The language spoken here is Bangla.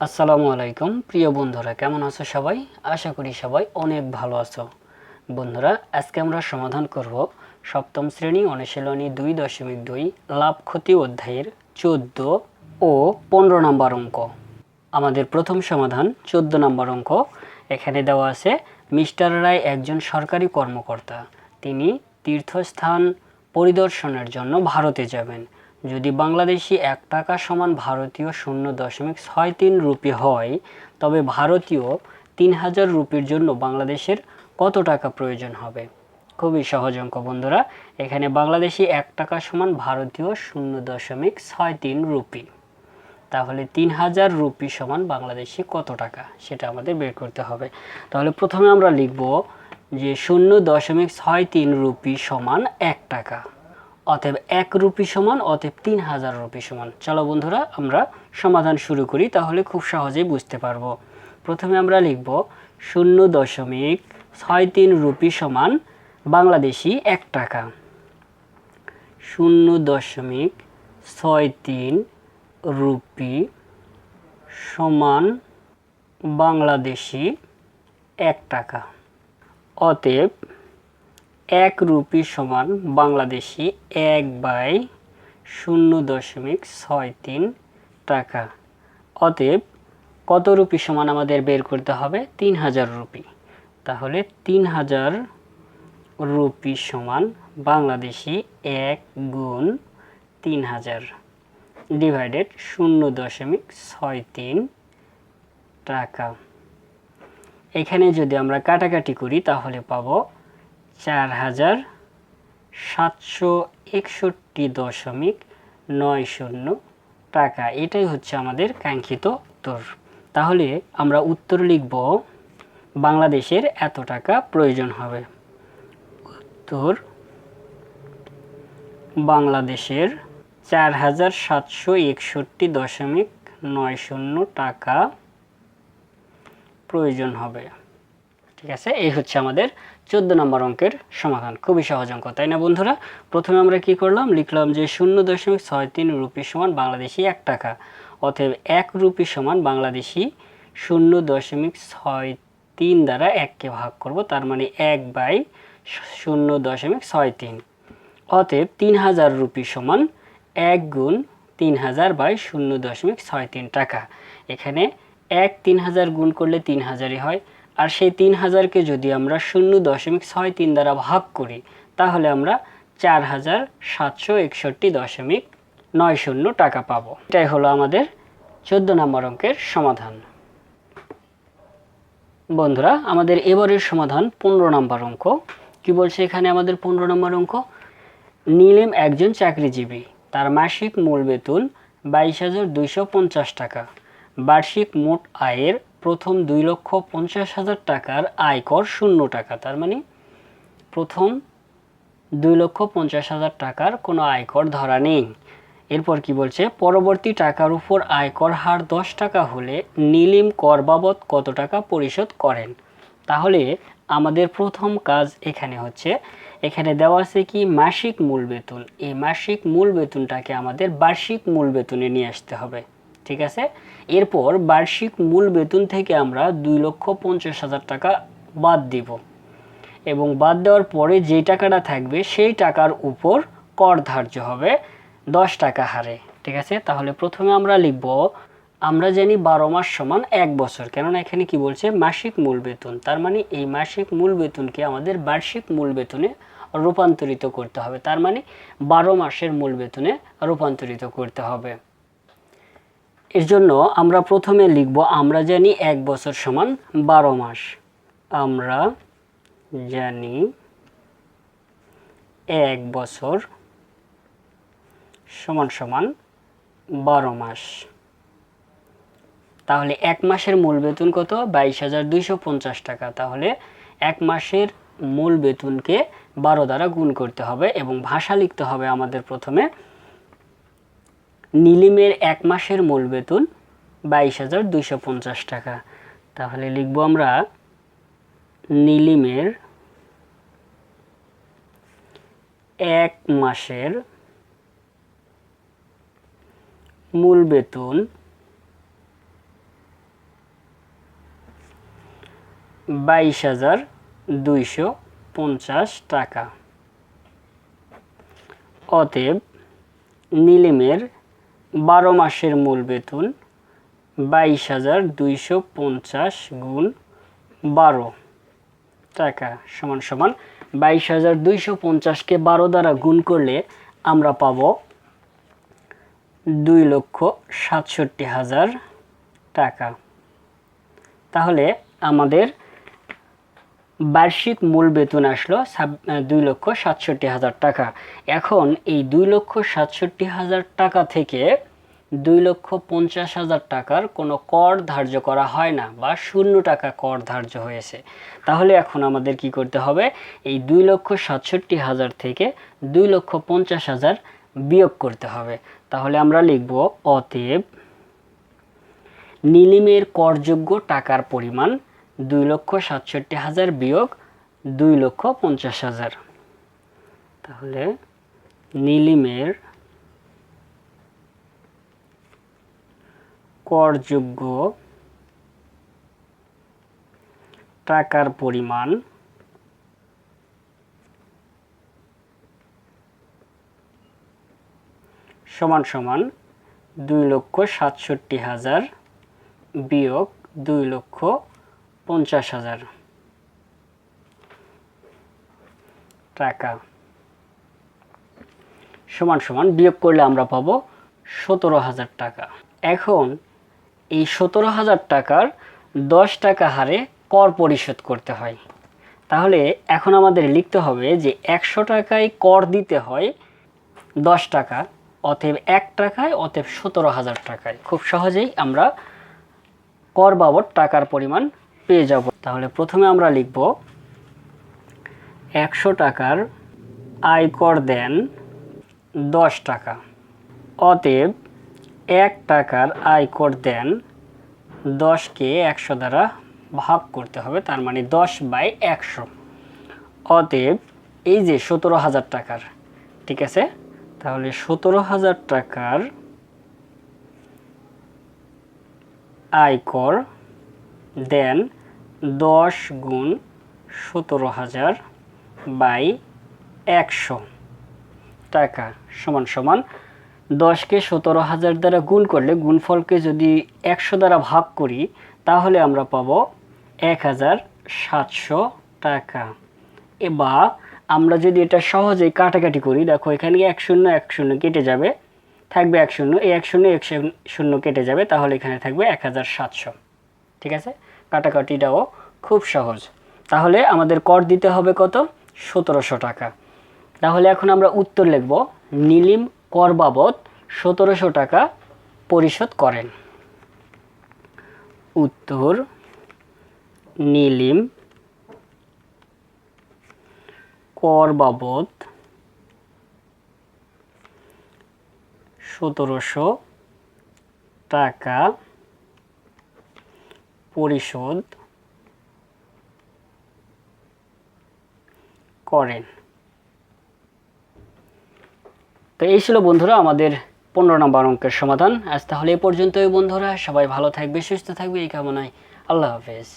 আসসালামু আলাইকুম প্রিয় বন্ধুরা, কেমন আছো সবাই? আশা করি সবাই অনেক ভালো আছো। বন্ধুরা, আজকে আমরা সমাধান করব সপ্তম শ্রেণী অনুশীলনী 2.2 লাভ ক্ষতি অধ্যায়ের 14 ও 15 নম্বর অঙ্ক। আমাদের প্রথম সমাধান 14 নম্বর অঙ্ক। এখানে দেওয়া আছে, মিস্টার রায় একজন সরকারি কর্মকর্তা। তিনি তীর্থস্থান পরিদর্শনের জন্য ভারতে যাবেন। যদি বাংলাদেশি 1 টাকা সমান ভারতীয় 0.63 রুপি হয়, তবে ভারতীয় 3000 রুপির জন্য বাংলাদেশের কত টাকা প্রয়োজন হবে? খুবই সহজ অঙ্ক বন্ধুরা। এখানে বাংলাদেশি 1 টাকা সমান ভারতীয় 0.63 রুপি। তাহলে 3000 রুপি সমান বাংলাদেশি কত টাকা, সেটা আমাদের বের করতে হবে। তাহলে প্রথমে আমরা লিখব যে 0.63 রুপি সমান 1 টাকা, অতএব 1 রুপি সমান, অতএব 3000 রুপি সমান। চলো বন্ধুরা, আমরা সমাধান শুরু করি, তাহলে খুব সহজেই বুঝতে পারবো। প্রথমে আমরা লিখব 0.63 রুপি সমান বাংলাদেশি 1 টাকা। 0.63 রুপি সমান বাংলাদেশি 1 টাকা, অতএব 1 রুপি সমান বাংলাদেশি 1/0.63 টাকা। অতএব কত রুপি সমান আমাদের বের করতে হবে? 3000 রুপি। তাহলে 3000 রুপি সমান বাংলাদেশি 1 গুণ 3000 ডিভাইডেড 0.63 টাকা। এখানে যদি আমরা কাটাকাটি করি তাহলে পাবো 4761.90 টাকা। এটাই হচ্ছে আমাদের কাঙ্ক্ষিত উত্তর। তাহলে আমরা উত্তর লিখব বাংলাদেশের এত টাকা প্রয়োজন হবে। উত্তর বাংলাদেশের 4761.90 টাকা প্রয়োজন হবে। ঠিক আছে, এই হচ্ছে আমাদের 14 নম্বর অঙ্কের সমাধান। খুবই সহজ অঙ্ক, তাই না বন্ধুরা? প্রথমে আমরা কি করলাম? লিখলাম যে 0.63 রুপি সমান বাংলাদেশি 1 টাকা, অতএব 1 রুপি সমান বাংলাদেশি 0.63 দ্বারা 1কে ভাগ করব, তার মানে 1/0.63। অতএব 3000 রুপি সমান 1 গুণ 3000/0.63 টাকা। এখানে 3000 গুণ করলে 3000ই হয়, আর সেই 3000কে যদি আমরা 0.63 দ্বারা ভাগ করি তাহলে আমরা 4761.90 টাকা পাবো। এটাই হলো আমাদের 14 নম্বর অঙ্কের সমাধান। বন্ধুরা, আমাদের এবারের সমাধান 15 নম্বর অঙ্ক। কি বলছে এখানে আমাদের 15 নম্বর অঙ্ক? নীলিম একজন চাকরিজীবী। তার মাসিক মূল বেতন 22,250 টাকা। বার্ষিক মোট আয়ের প্রথম 2,50,000 টাকার আয়কর 0 টাকা। তার মানে প্রথম 2,50,000 টাকার কোনো আয়কর ধরা নেই। এরপর কি বলছে? পরবর্তী টাকার উপর আয়কর হার 10 টাকা হলে নীলিম কর বাবদ কত টাকা পরিশোধ করেন? তাহলে আমাদের প্রথম কাজ এখানে হচ্ছে, এখানে দেওয়া আছে কি মাসিক মূল বেতন। এই মাসিক মূল বেতনটাকে আমাদের বার্ষিক মূল বেতনে নিয়ে আসতে হবে। ঠিক আছে, এরপর বার্ষিক মূল বেতন থেকে আমরা 2,50,000 টাকা বাদ দিব, এবং বাদ দেওয়ার পরে যে টাকাটা থাকবে সেই টাকার উপর কর ধার্য হবে 10 টাকা হারে। ঠিক আছে, তাহলে প্রথমে আমরা লিখব, আমরা জানি 12 মাস সমান 1 বছর, কেননা এখানে কি বলছে? মাসিক মূল বেতন। তার মানে এই মাসিক মূল বেতনকে আমাদের বার্ষিক মূল বেতনে রূপান্তরিত করতে হবে, তার মানে 12 মাসের মূল বেতনে রূপান্তরিত করতে হবে। এর জন্য আমরা প্রথমে লিখব, আমরা জানি 1 বছর সমান 12 মাস। আমরা জানি 1 বছর সমান সমান 12 মাস। তাহলে 1 মাসের মূল বেতন কত? 22,250 টাকা। তাহলে 1 মাসের মূল বেতনকে 12 দ্বারা গুণ করতে হবে, এবং ভাষা লিখতে হবে আমাদের প্রথমে নীলিমের 1 মাসের মূল বেতন 22,250 টাকা। তাহলে লিখব আমরা নীলিমের 1 মাসের মূল বেতন 22,250 টাকা। অতএব নীলিমের 12 মাসের মূল বেতন 22,250 গুণ 12 টাকা সমান সমান 22,250কে 12 দ্বারা গুণ করলে আমরা পাবো 2,67,000 টাকা। তাহলে আমাদের বার্ষিক মূল বেতন আসলো 2,67,000 টাকা। এখন এই 2,67,000 টাকা থেকে 2,50,000 টাকার কোনো কর ধার্য করা হয় না বা 0 টাকা কর ধার্য হয়েছে। তাহলে এখন আমাদের কি করতে হবে? এই 2,67,000 থেকে 2,50,000 বিয়োগ করতে হবে। তাহলে আমরা লিখব অতএব নীলিমের করযোগ্য টাকার পরিমাণ 2,67,000 বিয়োগ 2,50,000। তাহলে নীলিমের করযোগ্য টাকার পরিমাণ সমান সমান 2,67,000 বিয়োগ 2,50,000 টাকা সমান সমান বিয়োগ করলে আমরা পাবো 17,000 টাকা। এখন এই 17,000 টাকার 10 টাকা হারে কর পরিশোধ করতে হয়। তাহলে এখন আমাদের লিখতে হবে যে 100 টাকায় কর দিতে হয় 10 টাকা, অতএব 1 টাকায়, অতএব 17,000 টাকায়। খুব সহজেই আমরা কর বাবদ টাকার পরিমাণ পেয়ে যাব। তাহলে প্রথমে আমরা লিখব 100 টাকার আয়কর দেন 10 টাকা, অতএব 1 টাকার আয়কর দেন 10কে 100 দ্বারা ভাগ করতে হবে, তার মানে 10/100। অতএব এই যে 17,000 টাকার, ঠিক আছে, তাহলে 17,000 টাকার আয়কর দেন 10 গুণ 17,000/100 টাকা সমান সমান 10কে 17,000 দ্বারা গুণ করলে গুণফলকে যদি 100 দ্বারা ভাগ করি তাহলে আমরা পাবো 1,700 টাকা। এবার আমরা যদি এটা সহজেই কাটাকাটি করি, দেখো এখানে 1 0 কেটে যাবে, থাকবে 1 0, এই 1 0 কেটে যাবে, তাহলে এখানে থাকবে 1,700। ঠিক আছে, কাটাকাটিটাও খুব সহজ। তাহলে আমাদের কর দিতে হবে কত? 1,700 টাকা। তাহলে এখন আমরা উত্তর লিখব, নীলিম কর বাবদ 1,700 টাকা পরিশোধ করেন। উত্তর, নীলিম কর বাবদ 1,700 টাকা পরিশোধ করেন। তো এই ছিল বন্ধুরা আমাদের 15 নম্বর অঙ্কের সমাধান। আজ তাহলে এই পর্যন্তই বন্ধুরা, সবাই ভালো থাকবে, সুস্থ থাকবে এই কামনায়। আল্লাহ হাফেজ।